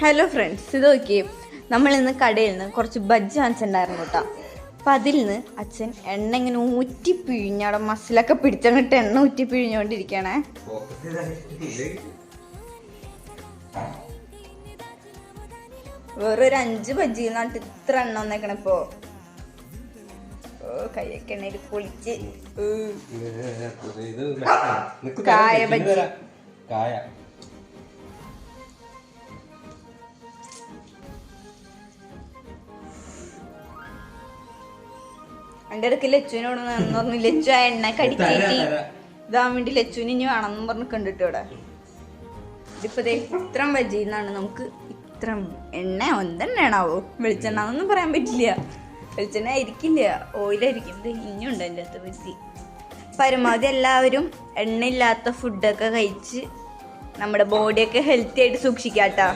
Hello friends, ഇത് നോക്കിയേ. നമ്മളിന്ന് കടയിൽ നിന്ന് കുറച്ച് ബജ്ജി വാങ്ങിച്ചിട്ടുണ്ടായിരുന്നു കേട്ടോ. അപ്പം അതിൽ നിന്ന് അച്ഛൻ എണ്ണ ഇങ്ങനെ ഊറ്റി പിഴിഞ്ഞവിടെ മസിലൊക്കെ പിടിച്ചങ്ങിട്ട് എണ്ണ ഊറ്റി പിഴിഞ്ഞുകൊണ്ടിരിക്കണേ. വേറൊരു 5 ബജ്ജി എന്നിട്ട് ഇത്ര എണ്ണ വന്നേക്കണിപ്പോ. കൈയൊക്കെ എണ്ണയിൽ പൊളിച്ച് കായ ബജ്ജി. എൻ്റെ ഇടയ്ക്ക് ലച്ചുവിനോട് പറഞ്ഞു, ലച്ചു ആ എണ്ണ കടിച്ചേറ്റി ഇതാൻ വേണ്ടി ലച്ചുവിന് ഇനി വേണമെന്ന് പറഞ്ഞ് കണ്ടിട്ട് ഇവിടെ ഇതിപ്പോ ഇത്ര ബജ്ജിന്നാണ് നമുക്ക് ഇത്ര എണ്ണ എന്തെണ്ണയാണാവോ, വെളിച്ചെണ്ണ എന്നൊന്നും പറയാൻ പറ്റില്ല. വെളിച്ചെണ്ണ ആയിരിക്കില്ല, ഓയിലായിരിക്കും. ഇത് ഇനിയുണ്ട് എൻ്റെ അകത്ത് ബജ്ജി. പരമാവധി എല്ലാവരും എണ്ണയില്ലാത്ത ഫുഡൊക്കെ കഴിച്ച് നമ്മുടെ ബോഡിയൊക്കെ ഹെൽത്തി ആയിട്ട് സൂക്ഷിക്കാട്ടോ.